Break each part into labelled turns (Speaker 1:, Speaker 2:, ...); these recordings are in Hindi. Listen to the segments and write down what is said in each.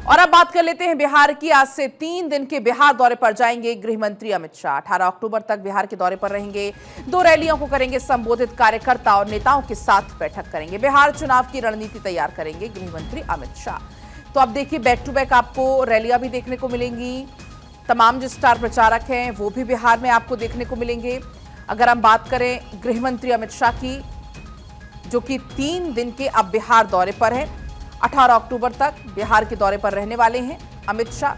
Speaker 1: और अब बात कर लेते हैं बिहार की। आज से 3 दिन के बिहार दौरे पर जाएंगे गृह मंत्री अमित शाह। 18 अक्टूबर तक बिहार के दौरे पर रहेंगे। 2 रैलियों को करेंगे संबोधित। कार्यकर्ता और नेताओं के साथ बैठक करेंगे। बिहार चुनाव की रणनीति तैयार करेंगे गृह मंत्री अमित शाह। तो अब देखिए, बैक टू बैक आपको रैलियां भी देखने को मिलेंगी। तमाम जो स्टार प्रचारक हैं वो भी बिहार में आपको देखने को मिलेंगे। अगर हम बात करें गृह मंत्री अमित शाह की, जो कि 3 दिन के अब बिहार दौरे पर है, 18 अक्टूबर तक बिहार के दौरे पर रहने वाले हैं अमित शाह।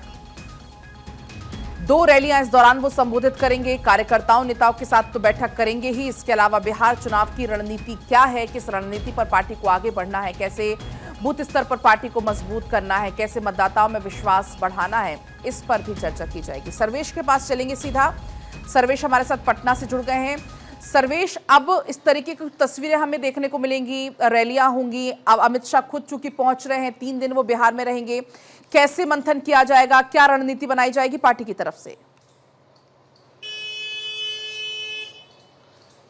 Speaker 1: 2 रैलियां इस दौरान वो संबोधित करेंगे। कार्यकर्ताओं नेताओं के साथ तो बैठक करेंगे ही। इसके अलावा बिहार चुनाव की रणनीति क्या है, किस रणनीति पर पार्टी को आगे बढ़ना है, कैसे बूथ स्तर पर पार्टी को मजबूत करना है, कैसे मतदाताओं में विश्वास बढ़ाना है, इस पर भी चर्चा की जाएगी। सर्वेश के पास चलेंगे सीधा। सर्वेश हमारे साथ पटना से जुड़ गए हैं। सर्वेश, अब इस तरीके की तस्वीरें हमें देखने को मिलेंगी, रैलियां होंगी। अब अमित शाह खुद चूंकि पहुंच रहे हैं, 3 दिन वो बिहार में रहेंगे। कैसे मंथन किया जाएगा, क्या रणनीति बनाई जाएगी पार्टी की तरफ से?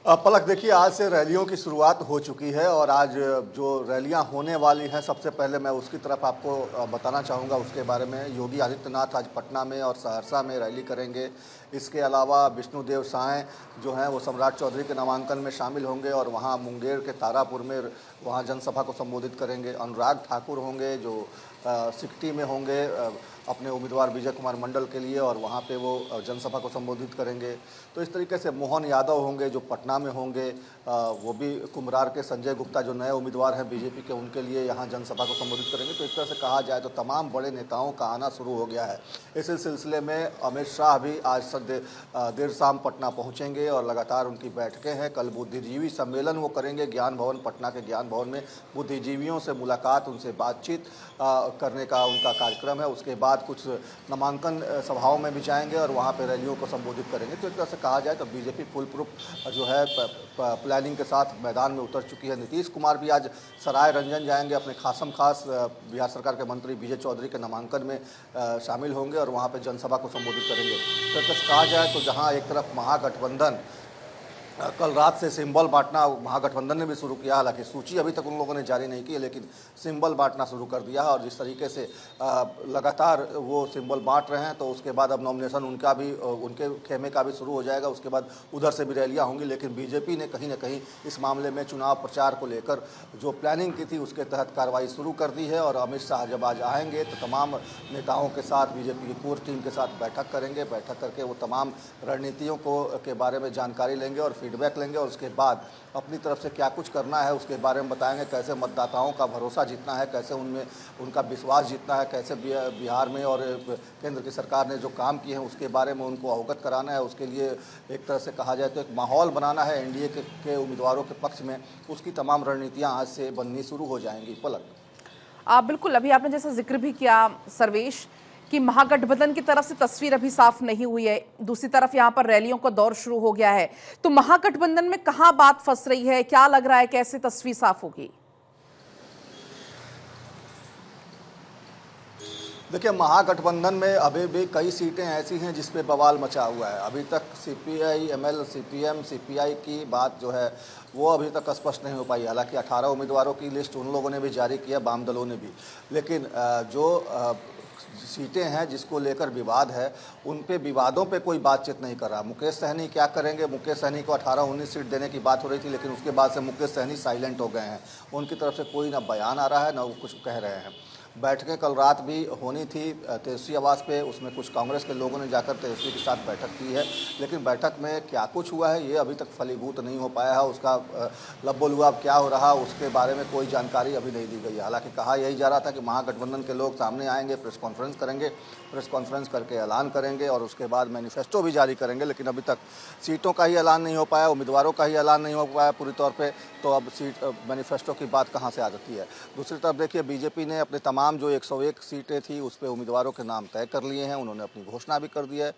Speaker 2: पलक, देखिए, आज से रैलियों की शुरुआत हो चुकी है और आज जो रैलियां होने वाली हैं, सबसे पहले मैं उसकी तरफ आपको बताना चाहूँगा उसके बारे में। योगी आदित्यनाथ आज पटना में और सहरसा में रैली करेंगे। इसके अलावा विष्णुदेव साय जो हैं वो सम्राट चौधरी के नामांकन में शामिल होंगे और वहाँ मुंगेर के तारापुर में वहाँ जनसभा को संबोधित करेंगे। अनुराग ठाकुर होंगे जो सिकटी में होंगे अपने उम्मीदवार विजय कुमार मंडल के लिए और वहाँ पे वो जनसभा को संबोधित करेंगे। तो इस तरीके से मोहन यादव होंगे जो पटना में होंगे, वो भी कुम्हरार के संजय गुप्ता जो नए उम्मीदवार हैं बीजेपी के, उनके लिए यहाँ जनसभा को संबोधित करेंगे। तो एक तरह से कहा जाए तो तमाम बड़े नेताओं का आना शुरू हो गया है। इसी सिलसिले में अमित शाह भी आज देर शाम पटना पहुँचेंगे और लगातार उनकी बैठकें हैं। कल बुद्धिजीवी सम्मेलन वो करेंगे ज्ञान भवन, पटना के ज्ञान भवन में बुद्धिजीवियों से मुलाकात, उनसे बातचीत करने का उनका कार्यक्रम है। उसके बाद कुछ नामांकन सभाओं में भी जाएंगे और वहाँ पे रैलियों को संबोधित करेंगे। तो एक तरह से कहा जाए तो बीजेपी फुल प्रूफ जो है प्लानिंग के साथ मैदान में उतर चुकी है। नीतीश कुमार भी आज सराय रंजन जाएंगे, अपने खासम खास बिहार सरकार के मंत्री विजय चौधरी के नामांकन में शामिल होंगे और वहाँ पर जनसभा को संबोधित करेंगे। तो एक तरह से कहा जाए तो जहाँ एक तरफ महागठबंधन कल रात से सिंबल बांटना महागठबंधन ने भी शुरू किया, हालांकि सूची अभी तक उन लोगों ने जारी नहीं की है, लेकिन सिंबल बांटना शुरू कर दिया है। और जिस तरीके से लगातार वो सिंबल बांट रहे हैं, तो उसके बाद अब नॉमिनेशन उनका भी, उनके खेमे का भी शुरू हो जाएगा। उसके बाद उधर से भी रैलियां होंगी। लेकिन बीजेपी ने कहीं ना कहीं इस मामले में चुनाव प्रचार को लेकर जो प्लानिंग की थी उसके तहत कार्रवाई शुरू कर दी है। और अमित शाह जब आज आएंगे तो तमाम नेताओं के साथ, बीजेपी की कोर टीम के साथ बैठक करेंगे। बैठक करके वो तमाम रणनीतियों के बारे में जानकारी लेंगे और फीडबैक लेंगे और उसके बाद अपनी तरफ से क्या कुछ करना है उसके बारे में बताएंगे। कैसे मतदाताओं का भरोसा जीतना है, कैसे उनमें उनका विश्वास जीतना है, कैसे बिहार में और केंद्र की सरकार ने जो काम किए हैं उसके बारे में उनको अवगत कराना है। उसके लिए एक तरह से कहा जाए तो एक माहौल बनाना है एनडीए के उम्मीदवारों के पक्ष में। उसकी तमाम रणनीतियाँ आज से बननी शुरू हो जाएंगी। पलक,
Speaker 1: बिल्कुल, अभी आपने जैसा जिक्र भी किया सर्वेश कि महागठबंधन की तरफ से तस्वीर अभी साफ नहीं हुई है, दूसरी तरफ यहां पर रैलियों का दौर शुरू हो गया है। तो महागठबंधन में कहां बात फंस रही है, क्या लग रहा है, कैसे तस्वीर साफ होगी?
Speaker 2: देखिए, महागठबंधन में अभी भी कई सीटें ऐसी हैं जिस पे बवाल मचा हुआ है। अभी तक सीपीआई, एमएल, सीपीएम, सीपीआई की बात जो है वो अभी तक स्पष्ट नहीं हो पाई। हालांकि 18 उम्मीदवारों की लिस्ट उन लोगों ने भी जारी किया, वाम दलों ने भी, लेकिन जो सीटें हैं जिसको लेकर विवाद है उन पे विवादों पे कोई बातचीत नहीं कर रहा। मुकेश सहनी क्या करेंगे? मुकेश सहनी को 18-19 सीट देने की बात हो रही थी, लेकिन उसके बाद से मुकेश सहनी साइलेंट हो गए हैं। उनकी तरफ से कोई ना बयान आ रहा है ना वो कुछ कह रहे हैं। बैठकें कल रात भी होनी थी तेजस्वी आवास पे, उसमें कुछ कांग्रेस के लोगों ने जाकर तेजस्वी के साथ बैठक की है, लेकिन बैठक में क्या कुछ हुआ है ये अभी तक फलीभूत नहीं हो पाया है। उसका लब्बो-लुआब क्या हो रहा उसके बारे में कोई जानकारी अभी नहीं दी गई है। हालांकि कहा यही जा रहा था कि महागठबंधन के लोग सामने आएंगे, प्रेस कॉन्फ्रेंस करेंगे, प्रेस कॉन्फ्रेंस करके ऐलान करेंगे और उसके बाद मैनिफेस्टो भी जारी करेंगे। लेकिन अभी तक सीटों का ही ऐलान नहीं हो पाया, उम्मीदवारों का ही ऐलान नहीं हो पाया पूरी तौर पर। तो अब मैनिफेस्टो की बात कहाँ से आ जाती है? दूसरी तरफ देखिए, बीजेपी ने अपने तमाम जो 101 सीटें थी उस पर उम्मीदवारों के नाम तय कर लिए हैं। उन्होंने अपनी घोषणा भी कर दी है।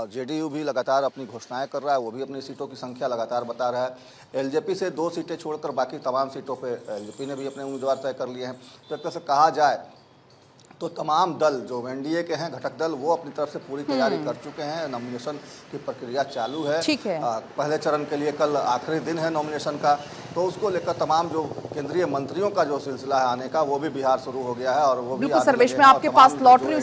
Speaker 2: जेडीयू भी लगातार अपनी घोषणाएं कर रहा है, वो भी अपनी सीटों की संख्या लगातार बता रहा है। एलजेपी से 2 सीटें छोड़कर बाकी तमाम सीटों पे एलजेपी ने भी अपने उम्मीदवार तय कर लिए हैं। तो एक तरह से कहा जाए तो तमाम दल जो एनडीए के हैं घटक दल वो अपनी तरफ से पूरी तैयारी कर चुके हैं। नॉमिनेशन की प्रक्रिया चालू है।
Speaker 1: ठीक है।
Speaker 2: पहले चरण के लिए कल आखिरी दिन है नॉमिनेशन का, तो उसको लेकर तमाम जो केंद्रीय मंत्रियों का जो सिलसिला है आने का, वो भी बिहार शुरू हो गया है और वो भी
Speaker 1: बिल्कुल
Speaker 2: आने
Speaker 1: सर्वेश,
Speaker 2: लगे
Speaker 1: मैं
Speaker 2: हैं और
Speaker 1: आपके
Speaker 2: तमाम
Speaker 1: पास लौट
Speaker 2: जो
Speaker 1: रही हूँ।